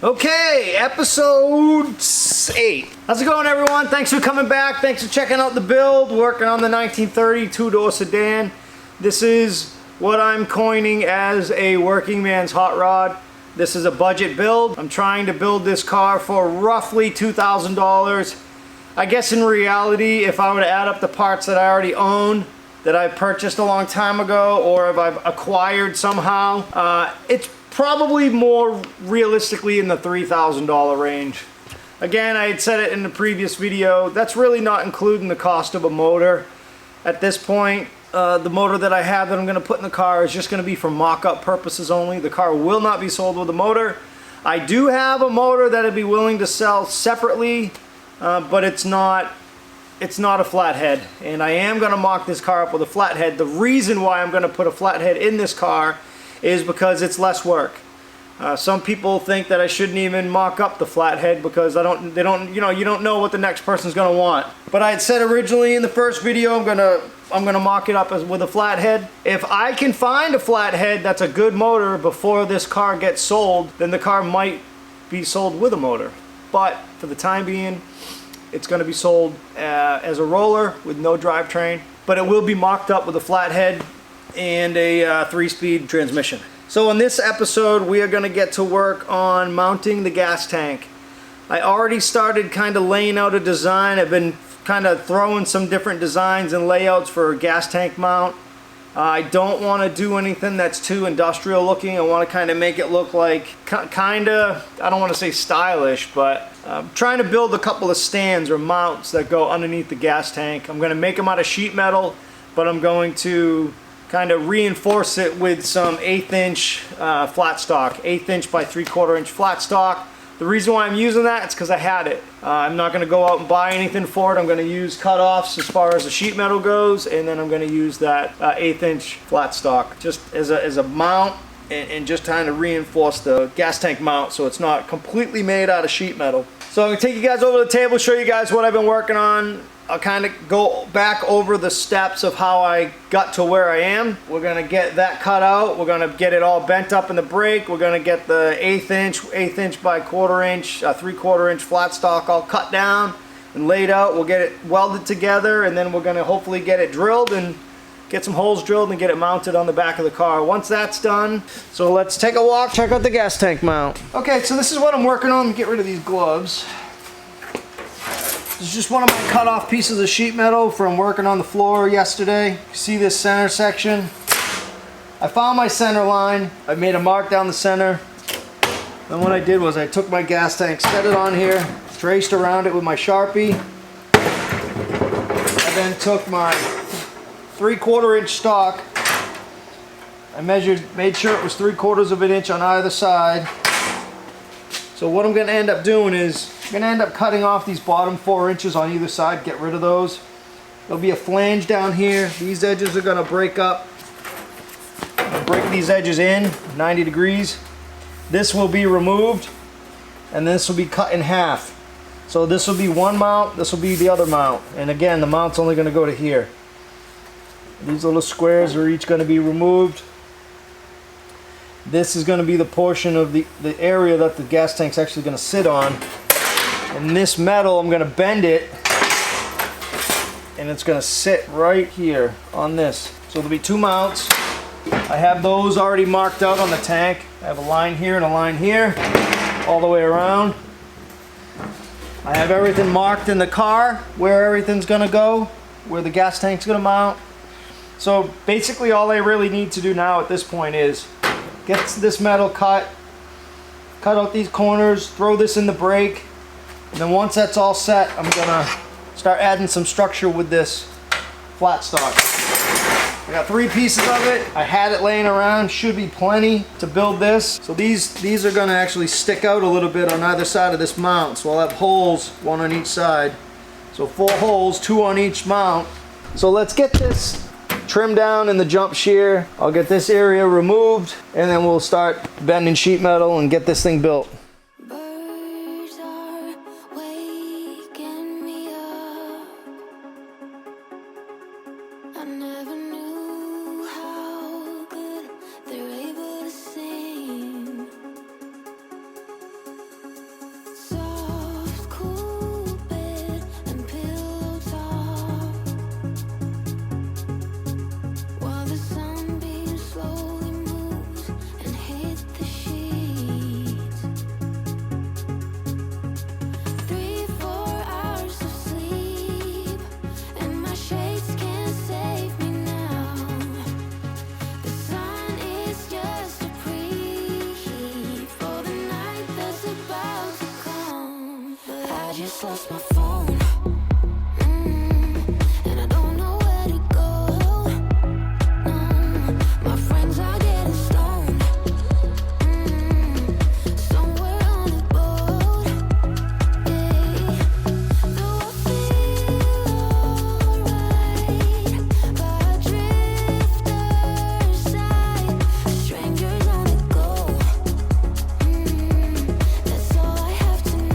Okay, episode 8. How's it going, everyone? Thanks for coming back. Thanks for checking out the build. Working on the 1930 two-door sedan. This is what I'm coining as a working man's hot rod. This is a budget build. I'm trying to build this car for roughly $2,000. I guess in reality, if I were to add up the parts that I already own, that I purchased a long time ago, or if I've acquired somehow, it's probably more realistically in the $3,000 range. Again, I had said it in the previous video, that's really not including the cost of a motor. At this point, the motor that I have that I'm going to put in the car is just going to be for mock-up purposes only. The car will not be sold with a motor. I do have a motor that I'd be willing to sell separately, but it's not a flathead, and I am going to mock this car up with a flathead. The reason why I'm going to put a flathead in this car is because it's less work. Some people think that I shouldn't even mock up the flathead because you don't know what the next person's going to want. But I had said originally in the first video I'm gonna mock it up with a flathead. If I can find a flathead that's a good motor before this car gets sold, then the car might be sold with a motor. But for the time being, it's going to be sold as a roller with no drivetrain, but it will be mocked up with a flathead and a 3-speed transmission. So in this episode, we are going to get to work on mounting the gas tank. I already started kind of laying out a design. I've been kind of throwing some different designs and layouts for a gas tank mount. I don't want to do anything that's too industrial looking. I want to kind of make it look like kind of, I don't want to say stylish, but I'm trying to build a couple of stands or mounts that go underneath the gas tank. I'm going to make them out of sheet metal, but I'm going to kind of reinforce it with some 1/8 inch flat stock, 1/8 inch by 3/4 inch flat stock. The reason why I'm using that is because I had it. I'm not going to go out and buy anything for it. I'm going to use cutoffs as far as the sheet metal goes, and then I'm going to use that 1/8 inch flat stock just as a mount, and just trying to reinforce the gas tank mount so it's not completely made out of sheet metal. So I'm going to take you guys over to the table, show you guys what I've been working on. I'll kind of go back over the steps of how I got to where I am. We're going to get that cut out. We're going to get it all bent up in the brake. We're going to get the 1/8 inch by 1/4 inch, 3/4 inch flat stock all cut down and laid out. We'll get it welded together, and then we're going to hopefully get it drilled and get some holes drilled and get it mounted on the back of the car. Once that's done, so let's take a walk, check out the gas tank mount. Okay, so this is what I'm working on. Get rid of these gloves. This is just one of my cut off pieces of sheet metal from working on the floor yesterday. You see this center section? I found my center line. I made a mark down the center. Then what I did was I took my gas tank, set it on here, traced around it with my Sharpie. I then took my 3/4 inch stock. I made sure it was 3/4 inch on either side. So what I'm going to end up doing is I'm going to end up cutting off these bottom 4 inches on either side, get rid of those. There'll be a flange down here. These edges are going to break up. Break these edges in 90 degrees. This will be removed, and this will be cut in half. So this will be one mount, this will be the other mount. And again, the mount's only going to go to here. These little squares are each going to be removed. This is going to be the portion of the area that the gas tank's actually going to sit on. And this metal, I'm going to bend it, and it's going to sit right here on this. So there'll be 2 mounts. I have those already marked out on the tank. I have a line here and a line here, all the way around. I have everything marked in the car, where everything's going to go, where the gas tank's going to mount. So basically all I really need to do now at this point is get this metal cut out these corners, throw this in the brake, and then once that's all set, I'm gonna start adding some structure with this flat stock. I got 3 pieces of it. I had it laying around, should be plenty to build this. So these are gonna actually stick out a little bit on either side of this mount. So I'll have holes, 1 on each side. So 4 holes, 2 on each mount. So let's get this trimmed down in the jump shear. I'll get this area removed, and then we'll start bending sheet metal and get this thing built. lost my phone. And I don't know where to go. No, my friends are getting stoned. Somewhere on a boat. Though I feel alright by a drifter's side. Strangers on the go. That's all I have to know.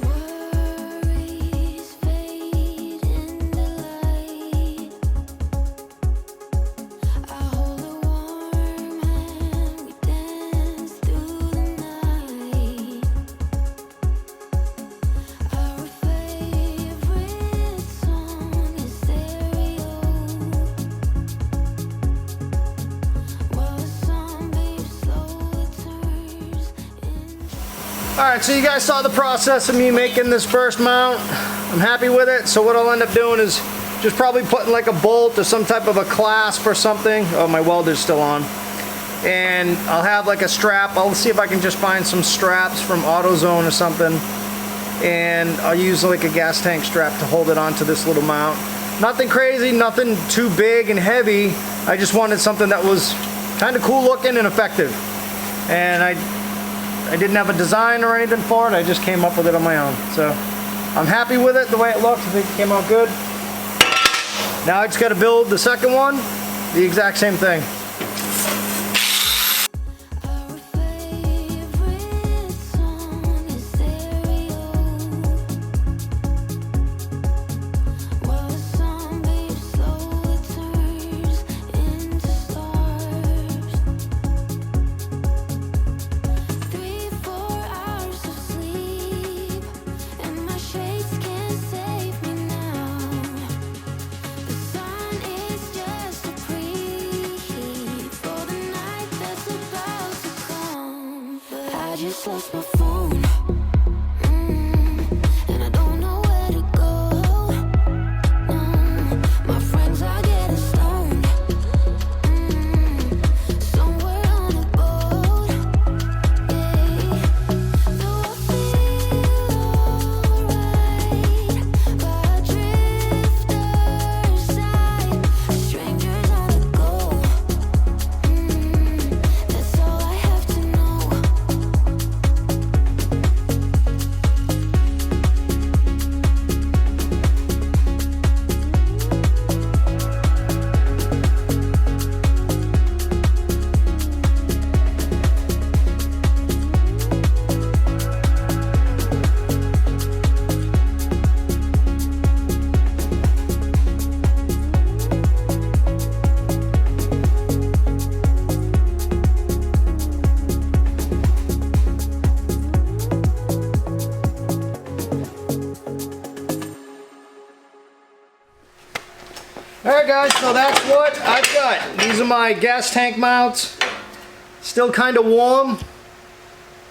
Worries fade in the light. I hold a warm hand, we dance through the night. Our favorite song is stereo, while the zombie slowly turns into. Alright, so you guys saw the process of me making this first mount. I'm happy with it. So what I'll end up doing is just probably putting like a bolt or some type of a clasp or something. Oh, my welder's still on. And I'll have like a strap. I'll see if I can just find some straps from AutoZone or something. And I'll use like a gas tank strap to hold it onto this little mount. Nothing crazy, nothing too big and heavy. I just wanted something that was kind of cool looking and effective. And I didn't have a design or anything for it. I just came up with it on my own. So I'm happy with it, the way it looked. I think it came out good. Now I just got to build the second one, the exact same thing. Our favorite song is stereo, while the zombie slowly turns into stars. 3-4 hours of sleep, and my shades can't save me now. The sun is just a preheat for the night that's about to come. But I just lost my phone. And I don't know where to go. My friends are getting stoned. Somewhere on a boat. Though I feel alright by a drifter's side. Strangers on the go. That's all I have to know. Alright guys, so that's what I've got. These are my gas tank mounts. Still kind of warm,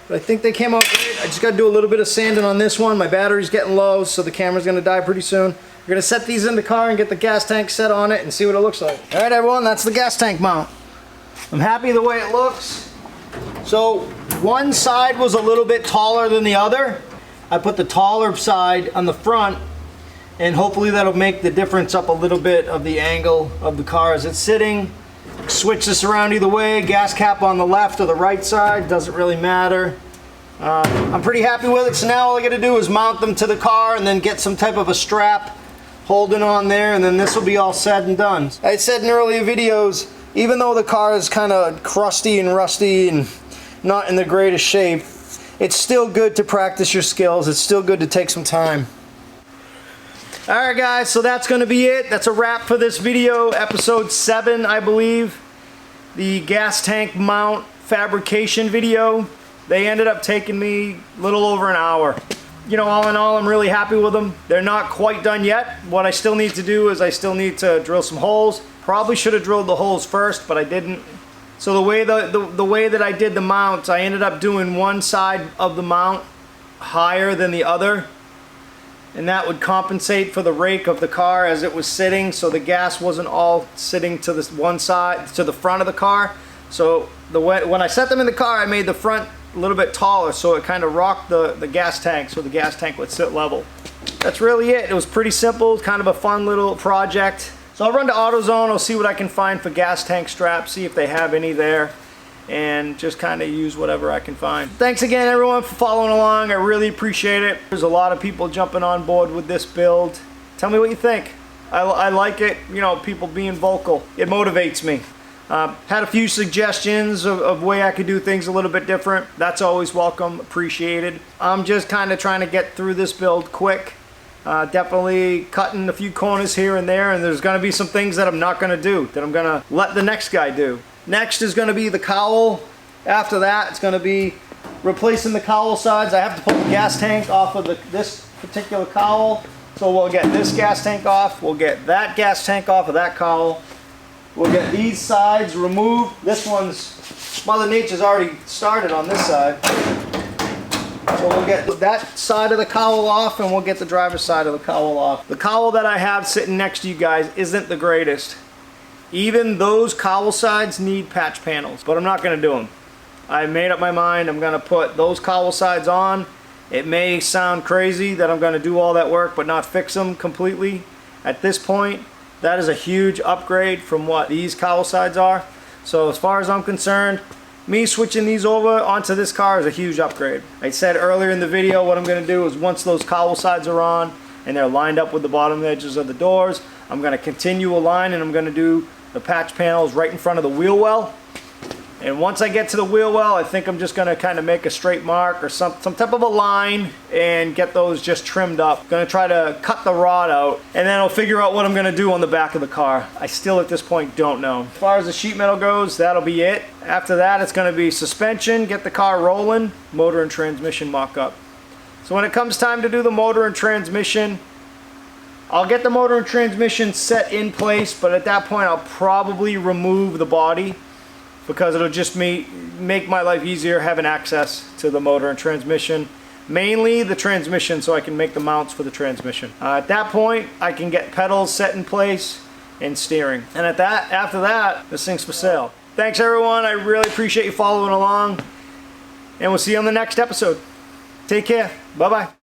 but I think they came out great. I just got to do a little bit of sanding on this one. My battery's getting low, so the camera's going to die pretty soon. We're going to set these in the car and get the gas tank set on it and see what it looks like. Alright everyone, that's the gas tank mount. I'm happy the way it looks. So one side was a little bit taller than the other. I put the taller side on the front, and hopefully that'll make the difference up a little bit of the angle of the car as it's sitting. Switch this around either way, gas cap on the left or the right side, doesn't really matter. I'm pretty happy with it, so now all I gotta do is mount them to the car and then get some type of a strap holding on there, and then this will be all said and done. I said in earlier videos, even though the car is kind of crusty and rusty and not in the greatest shape, it's still good to practice your skills. It's still good to take some time. Alright guys, so that's going to be it. That's a wrap for this video, episode 7 I believe. The gas tank mount fabrication video. They ended up taking me a little over an hour. you know, all in all, I'm really happy with them. They're not quite done yet. What I still need to do is I still need to drill some holes. Probably should have drilled the holes first, but I didn't. So the way that I did the mounts, I ended up doing one side of the mount higher than the other, and that would compensate for the rake of the car as it was sitting, so the gas wasn't all sitting to this one side, to the front of the car. So when I set them in the car, I made the front a little bit taller, so it kind of rocked the gas tank, so the gas tank would sit level. That's really it. It was pretty simple, kind of a fun little project. So I'll run to AutoZone, I'll see what I can find for gas tank straps, see if they have any there, and just kind of use whatever I can find. Thanks again everyone for following along. I really appreciate it. There's a lot of people jumping on board with this build. Tell me what you think. I like it, you know, people being vocal. It motivates me. Had a few suggestions of way I could do things a little bit different. That's always welcome, appreciated. I'm just kind of trying to get through this build quick. Definitely cutting a few corners here and there, and there's going to be some things that I'm not going to do, that I'm going to let the next guy do. Next is going to be the cowl. After that, it's going to be replacing the cowl sides. I have to pull the gas tank off of this particular cowl. So we'll get this gas tank off. We'll get that gas tank off of that cowl. We'll get these sides removed. This one's, Mother Nature's already started on this side. So we'll get that side of the cowl off, and we'll get the driver's side of the cowl off. The cowl that I have sitting next to you guys isn't the greatest. Even those cowl sides need patch panels, but I'm not going to do them. I made up my mind. I'm going to put those cowl sides on. It may sound crazy that I'm going to do all that work but not fix them completely. At this point, that is a huge upgrade from what these cowl sides are. So as far as I'm concerned, me switching these over onto this car is a huge upgrade. I said earlier in the video what I'm going to do is once those cowl sides are on and they're lined up with the bottom edges of the doors, I'm going to continue a line, and I'm going to do the patch panels right in front of the wheel well. And once I get to the wheel well, I think I'm just going to kind of make a straight mark or some type of a line and get those just trimmed up. Going to try to cut the rod out, and then I'll figure out what I'm going to do on the back of the car. I still at this point don't know. As far as the sheet metal goes, that'll be it. After that, it's going to be suspension, get the car rolling, motor and transmission mock-up. So when it comes time to do the motor and transmission, I'll get the motor and transmission set in place, but at that point I'll probably remove the body, because it'll just make my life easier having access to the motor and transmission. Mainly the transmission, so I can make the mounts for the transmission. At that point, I can get pedals set in place and steering. And after that, this thing's for sale. Thanks everyone, I really appreciate you following along, and we'll see you on the next episode. Take care, bye-bye.